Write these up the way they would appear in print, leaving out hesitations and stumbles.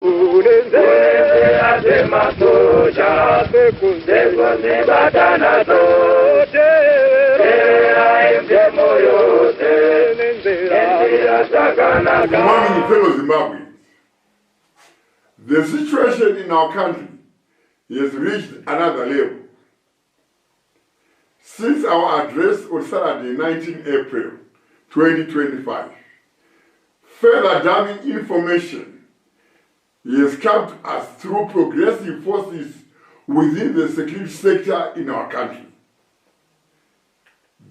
Good morning, fellow Zimbabweans. The situation in our country has reached another level. Since our address on Saturday, 19 April 2025, further damning information has come to us through progressive forces within the security sector in our country.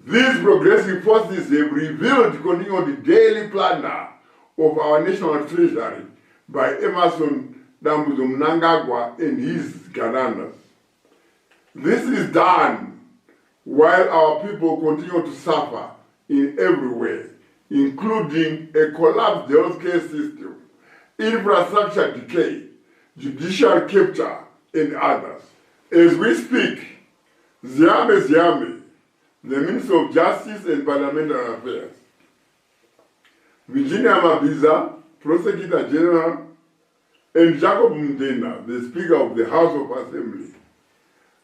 These progressive forces have revealed continuing on the daily planner of our national treasury by Emerson Dambuzo Mnangagwa and his Ghanaians. This is done while our people continue to suffer in every way, including a collapsed healthcare system, infrastructure decay, judicial capture, and others. As we speak, Zimbabwe, the Minister of Justice and Parliamentary Affairs, Virginia Mabiza, Prosecutor General, and Jacob Mdena, the Speaker of the House of Assembly,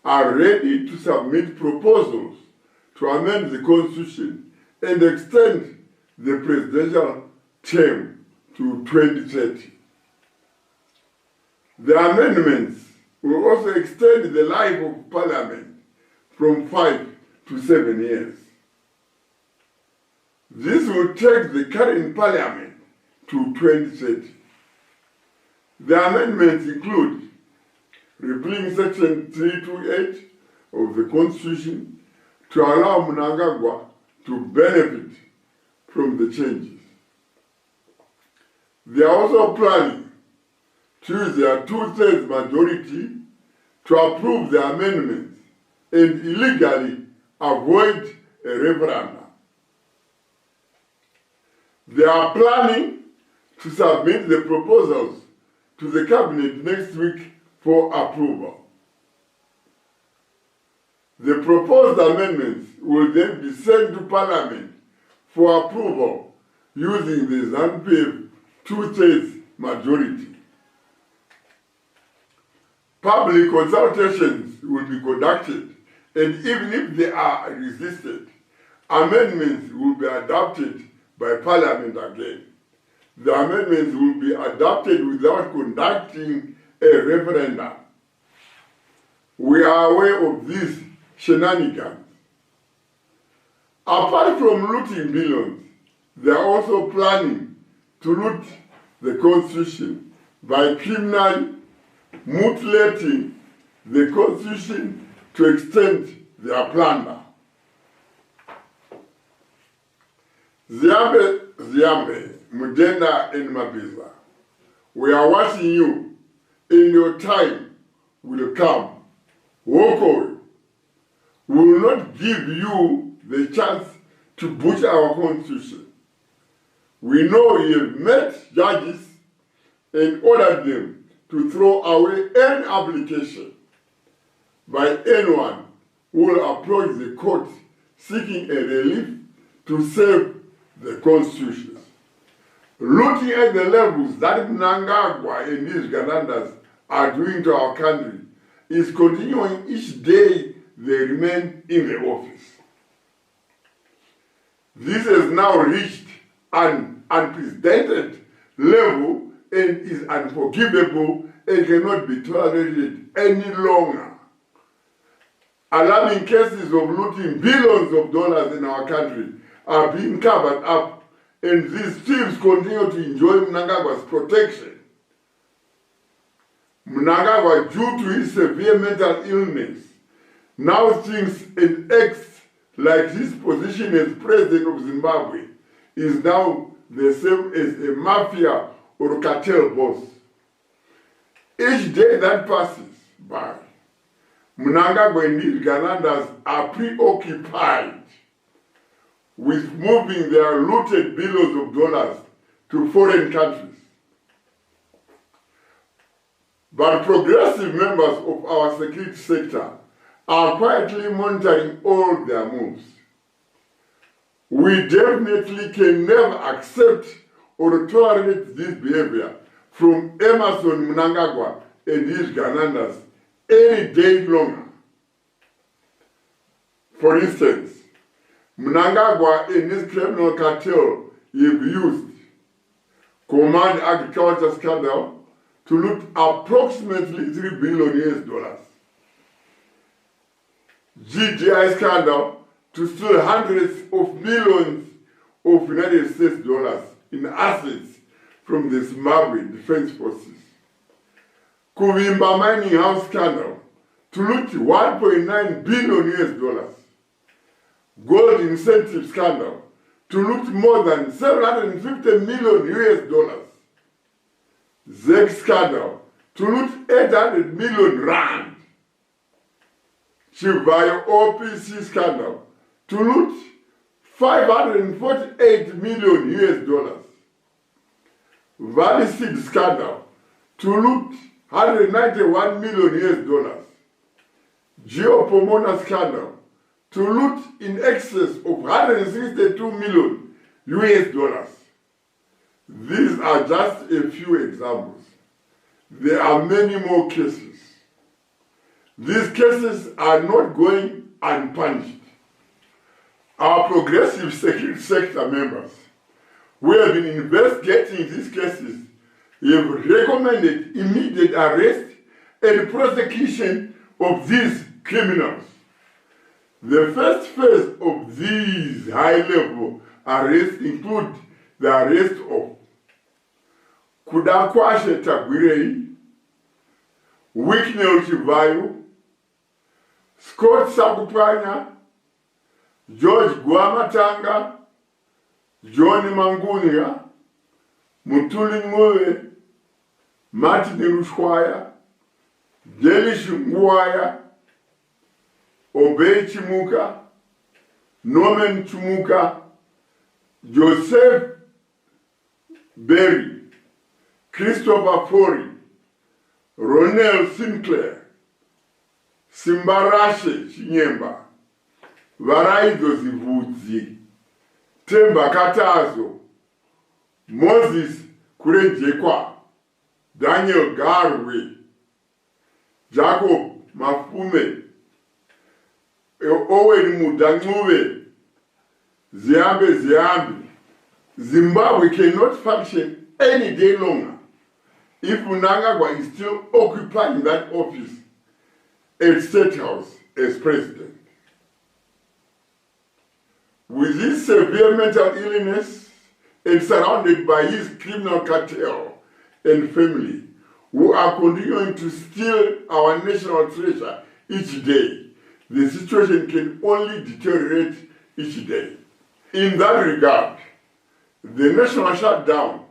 are ready to submit proposals to amend the Constitution and extend the presidential term to 2030. The amendments will also extend the life of Parliament from 5 to 7 years. This will take the current Parliament to 2030. The amendments include repealing Section 328 of the Constitution to allow Mnangagwa to benefit from the changes. They are also planning to use their 2/3 majority to approve the amendments and illegally avoid a referendum. They are planning to submit the proposals to the Cabinet next week for approval. The proposed amendments will then be sent to Parliament for approval using the ZANU-PF 2/3 majority. Public consultations will be conducted, and even if they are resisted, amendments will be adopted by Parliament again. The amendments will be adopted without conducting a referendum. We are aware of these shenanigans. Apart from looting billions, they are also planning to loot the Constitution by criminally mutilating the Constitution to extend their plunder. Zimbabwe, Mudenda and Mabiza, we are watching you, and your time will come. Walk away. We will not give you the chance to butcher our Constitution. We know you have met judges and ordered them to throw away any application by anyone who will approach the court seeking a relief to save the Constitution. Looking at the levels that Mnangagwa and his Ghanaians are doing to our country is continuing each day they remain in the office. This has now reached an unprecedented level and is unforgivable and cannot be tolerated any longer. Alarming cases of looting billions of dollars in our country are being covered up, and these thieves continue to enjoy Mnangagwa's protection. Mnangagwa, due to his severe mental illness, now thinks and acts like his position as president of Zimbabwe is now the same as a mafia or a cartel boss. Each day that passes by, Mnangagwa and his Ghanaians are preoccupied with moving their looted billions of dollars to foreign countries. But progressive members of our security sector are quietly monitoring all their moves. We definitely can never accept or tolerate this behavior from Emerson Mnangagwa and his Ganandas any day longer. For instance, Mnangagwa and his criminal cartel have used Command Agriculture scandal to loot approximately $3 billion. GDI scandal to steal hundreds of millions of United States dollars in assets from the Zimbabwe Defense Forces. Kuvimba mining house scandal to loot $1.9 billion. Gold incentive scandal to loot more than $750 million. ZEC scandal to loot 800 million rand. Chivayo OPC scandal to loot $548 million. Valley Seed scandal to loot $191 million. Geopomona scandal to loot in excess of $162 million. These are just a few examples. There are many more cases. These cases are not going unpunished. Our progressive security sector members who have been investigating these cases have recommended immediate arrest and prosecution of these criminals. The first phase of these high-level arrests include the arrest of Kudakwashe Tagwirei, Wicknell Chivayo, Scott Sakupanya, George Guamatanga, Johnny Mangunia, Mutuli Ngwe, Martin Rushwaya, Delish Ngwaya, Obey Chimuka, Norman Chumuka, Joseph Berry, Christopher Fori, Ronel Sinclair, Simbarashe Chinyemba, Varaizo Zivudzi, Temba Katazo, Moses Kurejekwa, Daniel Garwe, Jacob Mafume, Owen Mudanguwe, Ziambe. Zimbabwe cannot function any day longer if Mnangagwa is still occupying that office at State House as president. With his severe mental illness and surrounded by his criminal cartel and family, who are continuing to steal our national treasure each day, the situation can only deteriorate each day. In that regard, the national shutdown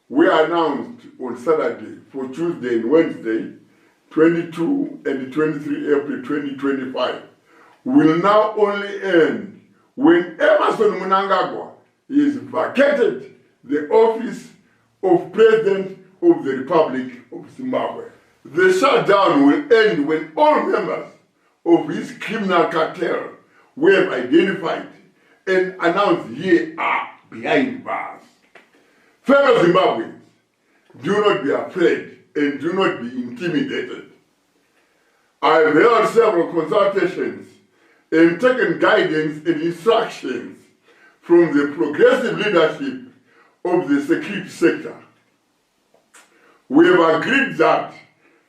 we announced on Saturday for Tuesday and Wednesday, 22 and 23 April 2025, will now only end when Emerson Mnangagwa is vacated the office of President of the Republic of Zimbabwe. The shutdown will end when all members of his criminal cartel we have identified and announced here are behind bars. Fellow Zimbabweans, do not be afraid and do not be intimidated. I have held several consultations and taken guidance and instructions from the progressive leadership of the security sector. We have agreed that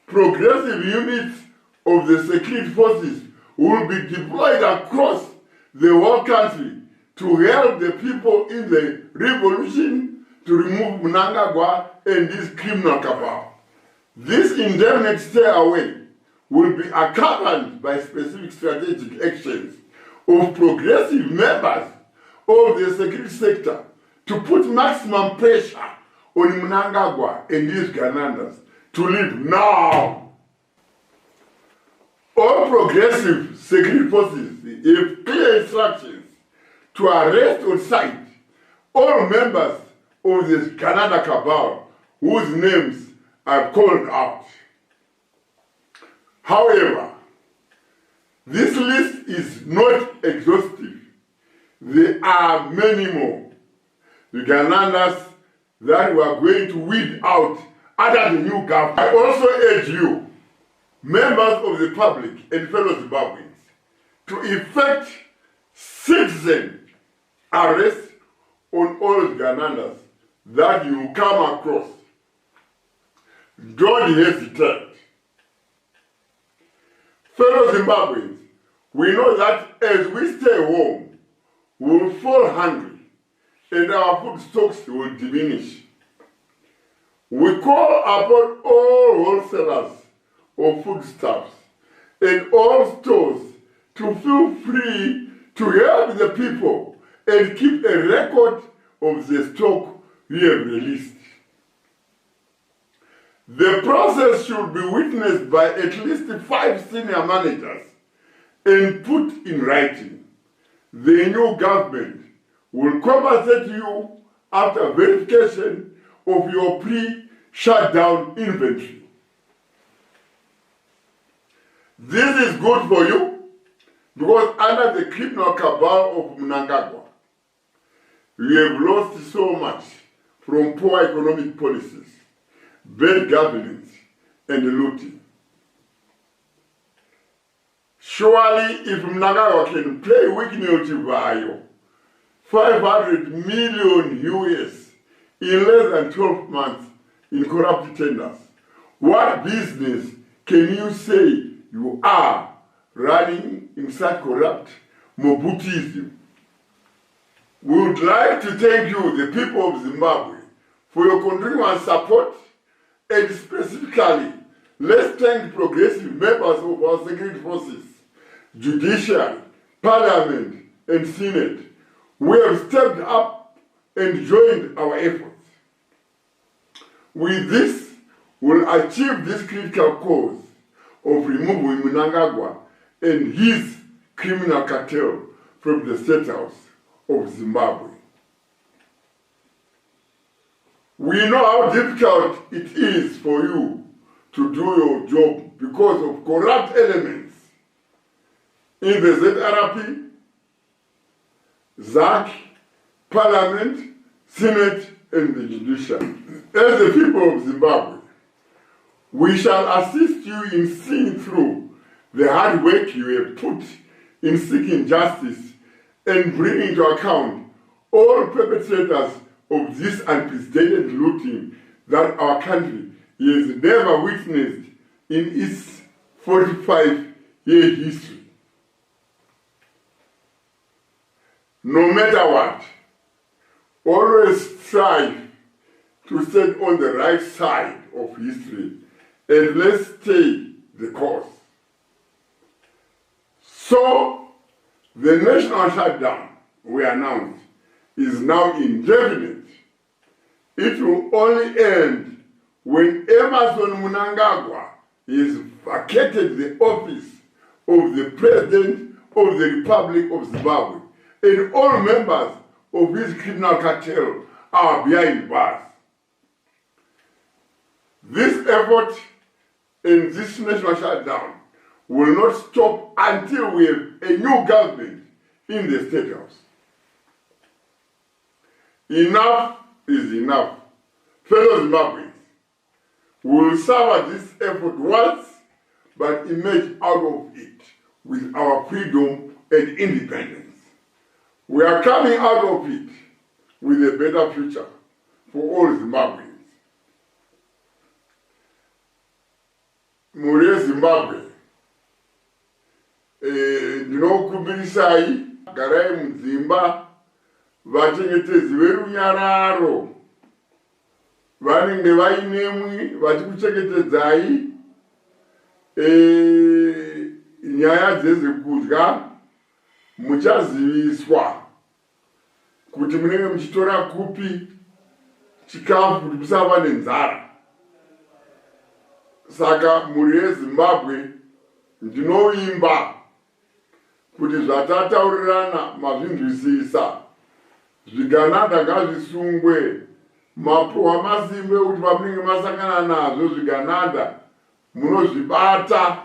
progressive units of the security forces will be deployed across the whole country to help the people in the revolution to remove Mnangagwa and his criminal cabal. This indefinite stay away will be accompanied by specific strategic actions of progressive members of the security sector to put maximum pressure on Mnangagwa and his Ganandas to leave now. All progressive security forces have clear instructions to arrest on sight all members of the Canada cabal whose names I've called out. However, this list is not exhaustive. There are many more. The Ganandas that we are going to weed out under the new government. I also urge you, members of the public and fellow Zimbabweans, to effect citizen arrest on all Ugandans that you come across. Don't hesitate. Fellow Zimbabweans, we know that as we stay home, we will fall hungry and our food stocks will diminish. We call upon all wholesalers of foodstuffs and all stores to feel free to help the people and keep a record of the stock we have released. The process should be witnessed by at least 5 senior managers and put in writing. The new government will compensate you after verification of your pre-shutdown inventory. This is good for you because under the criminal cabal of Mnangagwa, we have lost so much from poor economic policies, bad governance, and looting. Surely, if Mnangagwa can play weakness to 500 million US in less than 12 months in corrupt tenders, what business can you say you are running in such corrupt Mobutism? We would like to thank you, the people of Zimbabwe, for your continuous support, and specifically, let's thank progressive members of our security forces, judiciary, parliament, and senate, who have stepped up and joined our efforts. With this, we'll achieve this critical cause of removing Mnangagwa and his criminal cartel from the State House of Zimbabwe. We know how difficult it is for you to do your job because of corrupt elements in the ZRP, ZAC, Parliament, Senate, and the judiciary. As the people of Zimbabwe, we shall assist you in seeing through the hard work you have put in seeking justice and bringing to account all perpetrators of this unprecedented looting that our country has never witnessed in its 45-year history. No matter what, always strive to stand on the right side of history and let's stay the course. So, the national shutdown we announced is now indefinite. It will only end when Emerson Mnangagwa is vacated the office of the President of the Republic of Zimbabwe and all members of his criminal cartel are behind bars. This effort and this national shutdown will not stop until we have a new government in the State House. Enough is enough. Fellow Zimbabweans, we will serve this effort once, but emerge out of it with our freedom and independence. We are coming out of it with a better future for all Zimbabweans. Muri Zimbabwe, ndinokukumbirisai garai mudzimba vachengetedzi verunyararo vanenge vainemwi vachikuchengetedzai nyaya dzezvekudya. Muchaziviswa kuti munenge muchitora kupi chikafu kuti musava nenzara. Saka muri yeZimbabwe ndinoimba kuti zvatataurirana mazvinzwisisa. Zviganada ngazvisungwe, mapuhwa masimbe kuti pamunenge masangana nazvo zviganada munozvibata.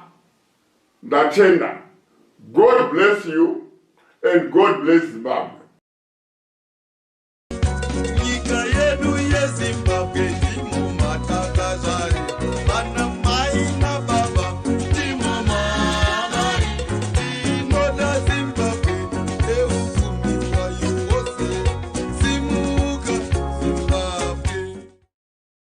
Ndatenda. God bless you and God bless Zimbabwe.